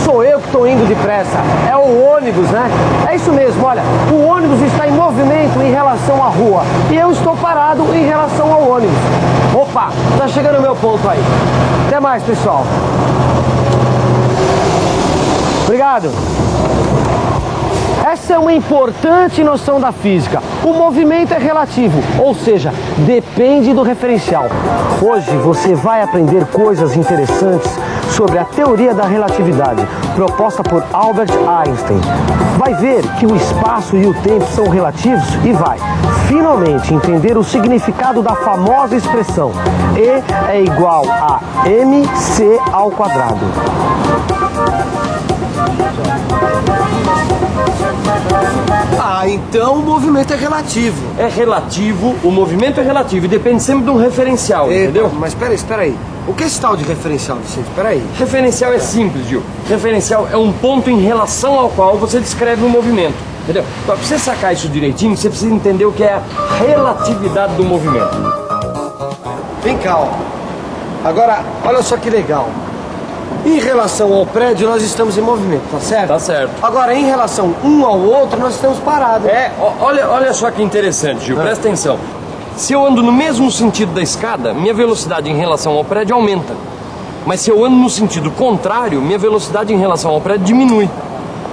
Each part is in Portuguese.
sou eu que estou indo depressa, é o ônibus, né? É isso mesmo, olha, o ônibus está em movimento em relação à rua e eu estou parado em relação ao ônibus. Opa, tá chegando o meu ponto aí. Até mais, pessoal. Obrigado. Essa é uma importante noção da física. O movimento é relativo, ou seja, depende do referencial. Hoje você vai aprender coisas interessantes sobre a teoria da relatividade, proposta por Albert Einstein. Vai ver que o espaço e o tempo são relativos e vai, finalmente, entender o significado da famosa expressão E é igual a mc ao quadrado. Ah, então o movimento é relativo. É relativo, o movimento é relativo e depende sempre de um referencial, entendeu? Mas espera aí. O que é esse tal de referencial, Vicente? Espera aí. Referencial é simples, Gil. Referencial é um ponto em relação ao qual você descreve um movimento, entendeu? Para você sacar isso direitinho, você precisa entender o que é a relatividade do movimento. Vem cá, ó. Agora, olha só que legal. Em relação ao prédio, nós estamos em movimento, tá certo? Tá certo. Agora, em relação um ao outro, nós estamos parados. Olha só que interessante, Gil. Presta atenção. Se eu ando no mesmo sentido da escada, minha velocidade em relação ao prédio aumenta. Mas se eu ando no sentido contrário, minha velocidade em relação ao prédio diminui.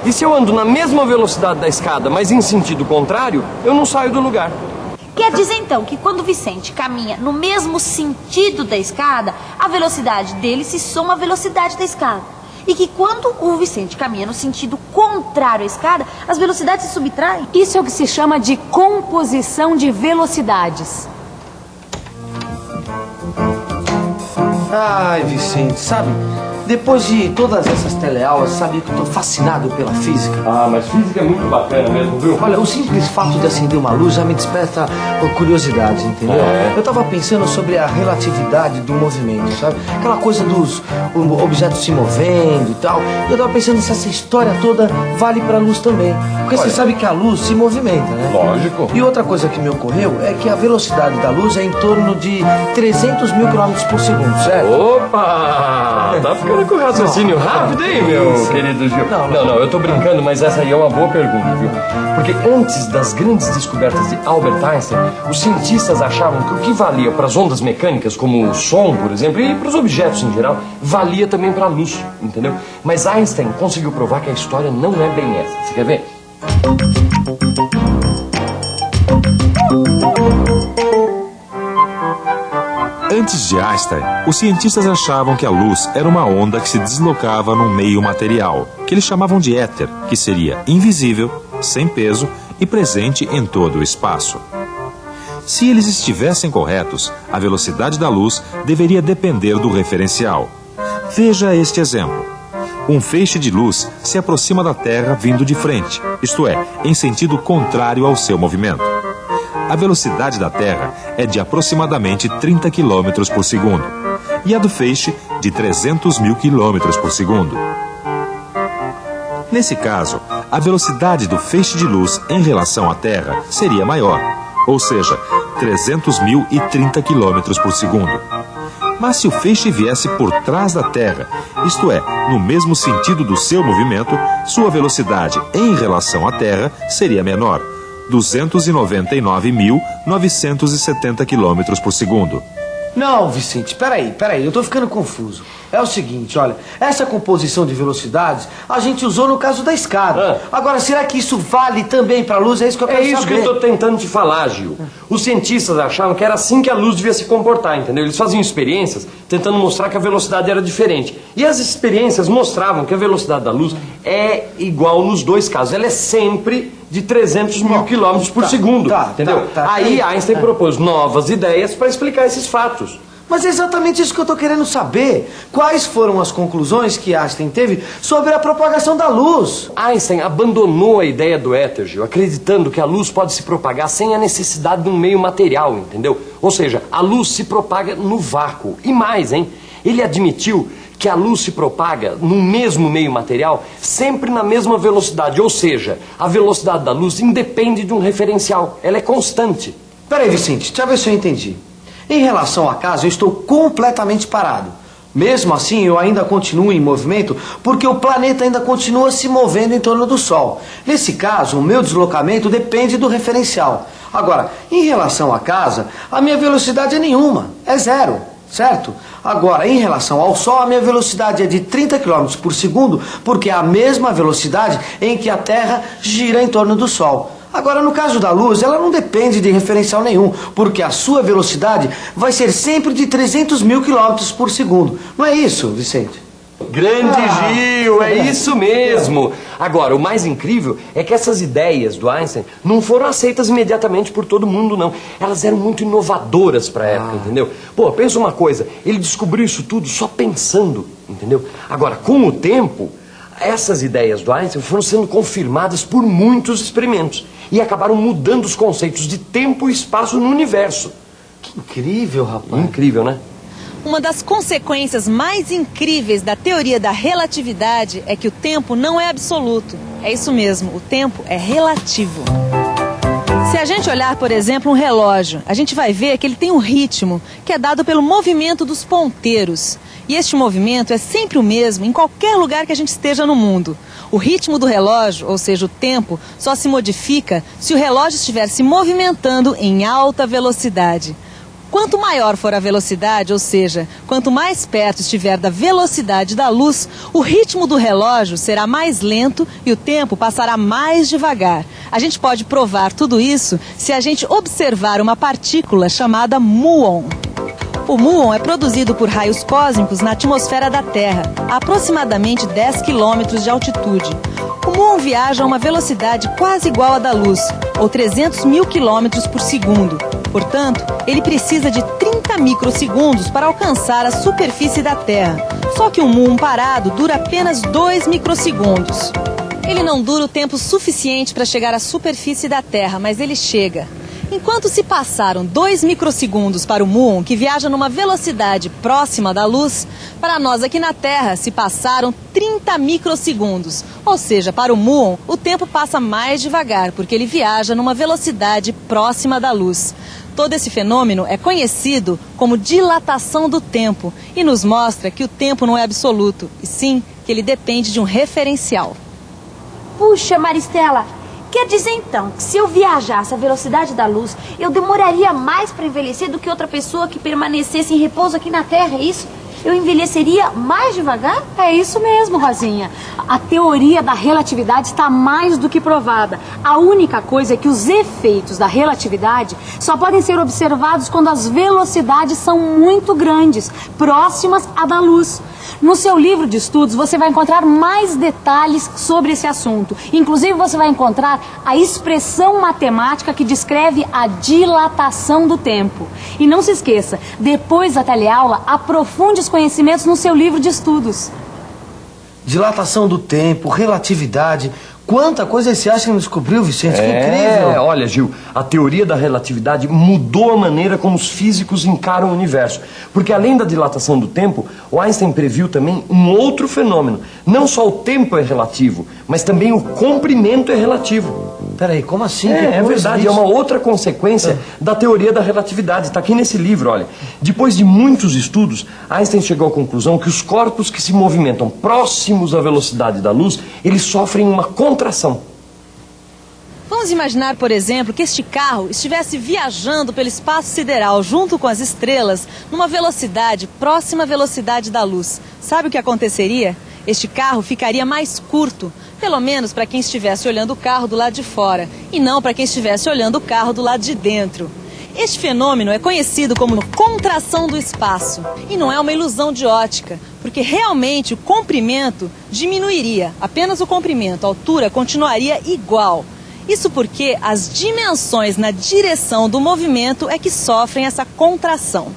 E se eu ando na mesma velocidade da escada, mas em sentido contrário, eu não saio do lugar. Quer dizer, então, que quando o Vicente caminha no mesmo sentido da escada, a velocidade dele se soma à velocidade da escada. E que quando o Vicente caminha no sentido contrário à escada, as velocidades se subtraem. Isso é o que se chama de composição de velocidades. Ai, Vicente, sabe? Depois de todas essas teleaulas, sabia que eu tô fascinado pela física. Ah, mas física é muito bacana mesmo, viu? Olha, o simples fato de acender uma luz já me desperta curiosidade, entendeu? Eu tava pensando sobre a relatividade do movimento, sabe? Aquela coisa dos objetos se movendo e tal. E eu tava pensando se essa história toda vale pra luz também. Porque você sabe que a luz se movimenta, né? Lógico. E outra coisa que me ocorreu é que a velocidade da luz é em torno de 300 mil quilômetros por segundo, certo? Opa! Tá ficando com raciocínio rápido, hein, meu querido Gil? Não, eu tô brincando, mas essa aí é uma boa pergunta, viu? Porque antes das grandes descobertas de Albert Einstein, os cientistas achavam que o que valia para as ondas mecânicas, como o som, por exemplo, e para os objetos em geral, valia também para a luz, entendeu? Mas Einstein conseguiu provar que a história não é bem essa. Você quer ver? Antes de Einstein, os cientistas achavam que a luz era uma onda que se deslocava num meio material, que eles chamavam de éter, que seria invisível, sem peso e presente em todo o espaço. Se eles estivessem corretos, a velocidade da luz deveria depender do referencial. Veja este exemplo. Um feixe de luz se aproxima da Terra vindo de frente, isto é, em sentido contrário ao seu movimento. A velocidade da Terra é de aproximadamente 30 km por segundo e a do feixe de 300 mil km por segundo. Nesse caso, a velocidade do feixe de luz em relação à Terra seria maior, ou seja, 300.030 km por segundo. Mas se o feixe viesse por trás da Terra, isto é, no mesmo sentido do seu movimento, sua velocidade em relação à Terra seria menor, 299.970 km por segundo. Não, Vicente, peraí, eu tô ficando confuso. É o seguinte, olha, essa composição de velocidades a gente usou no caso da escada. Agora, será que isso vale também pra luz? É isso que eu quero saber. É isso que eu tô tentando te falar, Gil. Os cientistas achavam que era assim que a luz devia se comportar, entendeu? Eles faziam experiências tentando mostrar que a velocidade era diferente. E as experiências mostravam que a velocidade da luz é igual nos dois casos. Ela é sempre de 300 mil quilômetros por segundo, entendeu? Aí Einstein propôs novas ideias para explicar esses fatos. Mas é exatamente isso que eu tô querendo saber. Quais foram as conclusões que Einstein teve sobre a propagação da luz? Einstein abandonou a ideia do éter, Gil, acreditando que a luz pode se propagar sem a necessidade de um meio material, entendeu? Ou seja, a luz se propaga no vácuo. E mais, hein? Ele admitiu que a luz se propaga no mesmo meio material sempre na mesma velocidade. Ou seja, a velocidade da luz independe de um referencial. Ela é constante. Peraí, Vicente, deixa eu ver se eu entendi. Em relação à casa, eu estou completamente parado. Mesmo assim, eu ainda continuo em movimento porque o planeta ainda continua se movendo em torno do Sol. Nesse caso, o meu deslocamento depende do referencial. Agora, em relação à casa, a minha velocidade é nenhuma, é zero, certo? Agora, em relação ao Sol, a minha velocidade é de 30 km por segundo, porque é a mesma velocidade em que a Terra gira em torno do Sol. Agora, no caso da luz, ela não depende de referencial nenhum, porque a sua velocidade vai ser sempre de 300 mil km por segundo. Não é isso, Vicente? Grande Gil, é isso mesmo. Agora, o mais incrível é que essas ideias do Einstein não foram aceitas imediatamente por todo mundo, não. Elas eram muito inovadoras para a época, entendeu? Pô, pensa uma coisa, ele descobriu isso tudo só pensando, entendeu? Agora, com o tempo, essas ideias do Einstein foram sendo confirmadas por muitos experimentos e acabaram mudando os conceitos de tempo e espaço no universo. Que incrível, rapaz. Incrível, né? Uma das consequências mais incríveis da teoria da relatividade é que o tempo não é absoluto. É isso mesmo, o tempo é relativo. Se a gente olhar, por exemplo, um relógio, a gente vai ver que ele tem um ritmo que é dado pelo movimento dos ponteiros. E este movimento é sempre o mesmo em qualquer lugar que a gente esteja no mundo. O ritmo do relógio, ou seja, o tempo, só se modifica se o relógio estiver se movimentando em alta velocidade. Quanto maior for a velocidade, ou seja, quanto mais perto estiver da velocidade da luz, o ritmo do relógio será mais lento e o tempo passará mais devagar. A gente pode provar tudo isso se a gente observar uma partícula chamada muon. O muon é produzido por raios cósmicos na atmosfera da Terra, a aproximadamente 10 km de altitude. O muon viaja a uma velocidade quase igual à da luz, ou 300 mil km por segundo. Portanto, ele precisa de 30 microsegundos para alcançar a superfície da Terra. Só que um muon parado dura apenas 2 microsegundos. Ele não dura o tempo suficiente para chegar à superfície da Terra, mas ele chega. Enquanto se passaram 2 microsegundos para o muon, que viaja numa velocidade próxima da luz, para nós aqui na Terra se passaram 30 microsegundos. Ou seja, para o muon, o tempo passa mais devagar, porque ele viaja numa velocidade próxima da luz. Todo esse fenômeno é conhecido como dilatação do tempo e nos mostra que o tempo não é absoluto, e sim que ele depende de um referencial. Puxa, Maristela, quer dizer então que se eu viajasse à velocidade da luz, eu demoraria mais para envelhecer do que outra pessoa que permanecesse em repouso aqui na Terra, é isso? Eu envelheceria mais devagar? É isso mesmo, Rosinha. A teoria da relatividade está mais do que provada. A única coisa é que os efeitos da relatividade só podem ser observados quando as velocidades são muito grandes, próximas à da luz. No seu livro de estudos você vai encontrar mais detalhes sobre esse assunto. Inclusive você vai encontrar a expressão matemática que descreve a dilatação do tempo. E não se esqueça, depois da teleaula, aprofunde os conhecimentos no seu livro de estudos. Dilatação do tempo, relatividade... Quanta coisa esse Einstein descobriu, Vicente, que incrível. Olha, Gil, a teoria da relatividade mudou a maneira como os físicos encaram o universo. Porque além da dilatação do tempo, o Einstein previu também um outro fenômeno. Não só o tempo é relativo, mas também o comprimento é relativo. Peraí, como assim? É verdade, é uma outra consequência da teoria da relatividade. Está aqui nesse livro, olha. Depois de muitos estudos, Einstein chegou à conclusão que os corpos que se movimentam próximos à velocidade da luz, eles sofrem uma contração. Vamos imaginar, por exemplo, que este carro estivesse viajando pelo espaço sideral junto com as estrelas numa velocidade próxima à velocidade da luz. Sabe o que aconteceria? Este carro ficaria mais curto, pelo menos para quem estivesse olhando o carro do lado de fora, e não para quem estivesse olhando o carro do lado de dentro. Este fenômeno é conhecido como contração do espaço, e não é uma ilusão de ótica, porque realmente o comprimento diminuiria, apenas o comprimento, a altura continuaria igual. Isso porque as dimensões na direção do movimento é que sofrem essa contração.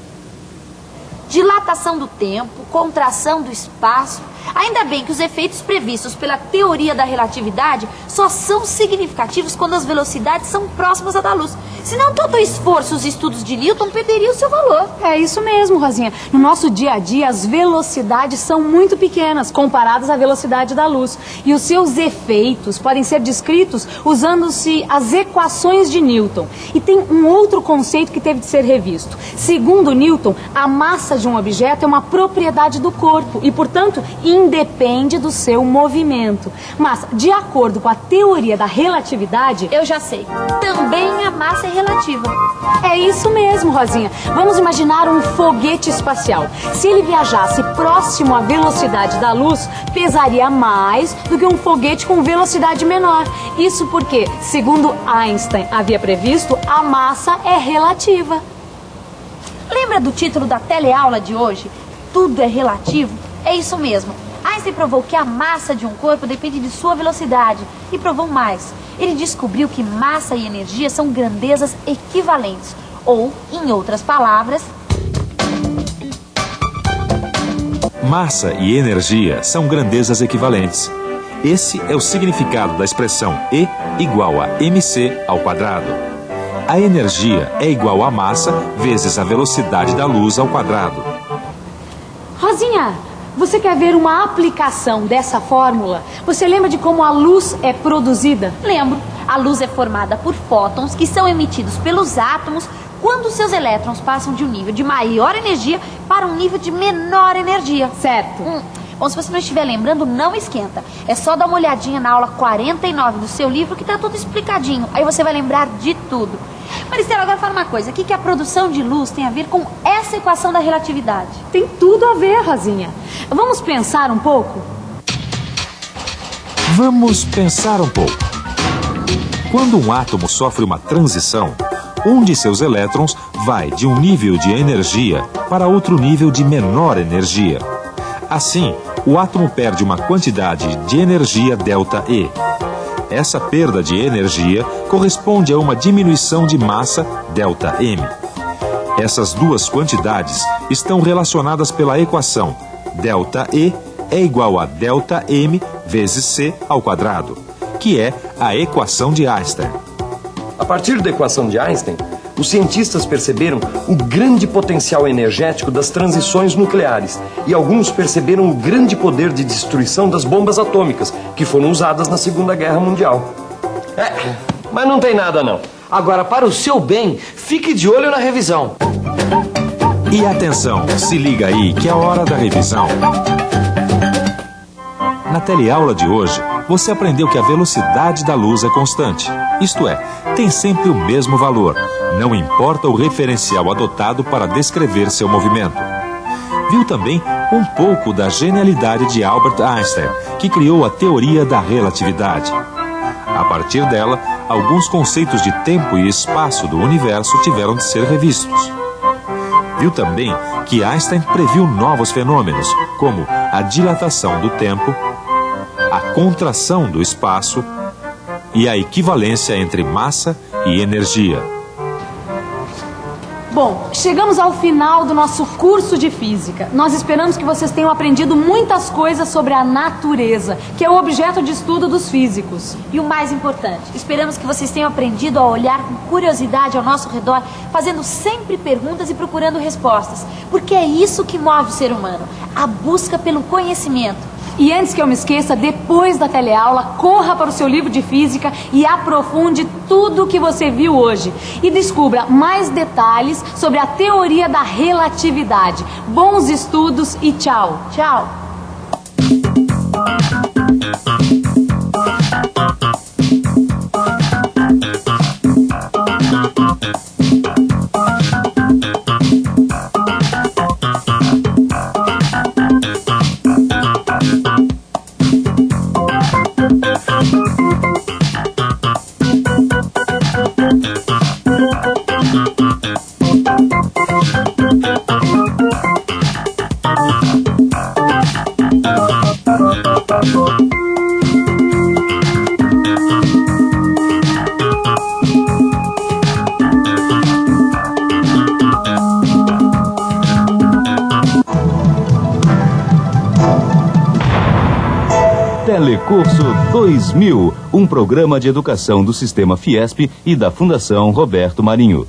Dilatação do tempo, contração do espaço. Ainda bem que os efeitos previstos pela teoria da relatividade só são significativos quando as velocidades são próximas à da luz. Senão todo o esforço e os estudos de Newton perderiam o seu valor. É isso mesmo, Rosinha. No nosso dia a dia, as velocidades são muito pequenas comparadas à velocidade da luz. E os seus efeitos podem ser descritos usando-se as equações de Newton. E tem um outro conceito que teve de ser revisto. Segundo Newton, a massa de um objeto é uma propriedade do corpo e, portanto, independe do seu movimento. Mas, de acordo com a teoria da relatividade... Eu já sei. Também a massa é relativa. É isso mesmo, Rosinha. Vamos imaginar um foguete espacial. Se ele viajasse próximo à velocidade da luz, pesaria mais do que um foguete com velocidade menor. Isso porque, segundo Einstein havia previsto, a massa é relativa. Lembra do título da teleaula de hoje? Tudo é relativo? É isso mesmo. Einstein provou que a massa de um corpo depende de sua velocidade. E provou mais. Ele descobriu que massa e energia são grandezas equivalentes. Ou, em outras palavras... Massa e energia são grandezas equivalentes. Esse é o significado da expressão E igual a mc ao quadrado. A energia é igual a massa vezes a velocidade da luz ao quadrado. Rosinha, você quer ver uma aplicação dessa fórmula? Você lembra de como a luz é produzida? Lembro. A luz é formada por fótons que são emitidos pelos átomos quando seus elétrons passam de um nível de maior energia para um nível de menor energia. Certo. Bom, se você não estiver lembrando, não esquenta. É só dar uma olhadinha na aula 49 do seu livro que está tudo explicadinho. Aí você vai lembrar de tudo. Maristela, agora fala uma coisa. O que a produção de luz tem a ver com essa equação da relatividade? Tem tudo a ver, Rosinha. Vamos pensar um pouco? Vamos pensar um pouco. Quando um átomo sofre uma transição, um de seus elétrons vai de um nível de energia para outro nível de menor energia. Assim, o átomo perde uma quantidade de energia ΔE. Essa perda de energia corresponde a uma diminuição de massa ΔM. Essas duas quantidades estão relacionadas pela equação ΔE é igual a ΔM vezes C ao quadrado, que é a equação de Einstein. A partir da equação de Einstein, os cientistas perceberam o grande potencial energético das transições nucleares e alguns perceberam o grande poder de destruição das bombas atômicas que foram usadas na Segunda Guerra Mundial. Mas não tem nada não. Agora, para o seu bem, fique de olho na revisão. E atenção, se liga aí que é a hora da revisão. Na teleaula de hoje, você aprendeu que a velocidade da luz é constante. Isto é, tem sempre o mesmo valor, não importa o referencial adotado para descrever seu movimento. Viu também um pouco da genialidade de Albert Einstein, que criou a teoria da relatividade. A partir dela, alguns conceitos de tempo e espaço do universo tiveram de ser revistos. Viu também que Einstein previu novos fenômenos, como a dilatação do tempo, a contração do espaço e a equivalência entre massa e energia. Bom, chegamos ao final do nosso curso de física. Nós esperamos que vocês tenham aprendido muitas coisas sobre a natureza, que é o objeto de estudo dos físicos. E o mais importante, esperamos que vocês tenham aprendido a olhar com curiosidade ao nosso redor, fazendo sempre perguntas e procurando respostas. Porque é isso que move o ser humano, a busca pelo conhecimento. E antes que eu me esqueça, depois da teleaula, corra para o seu livro de física e aprofunde tudo o que você viu hoje. E descubra mais detalhes sobre a teoria da relatividade. Bons estudos e tchau! Tchau! Telecurso 2000, um programa de educação do Sistema Fiesp e da Fundação Roberto Marinho.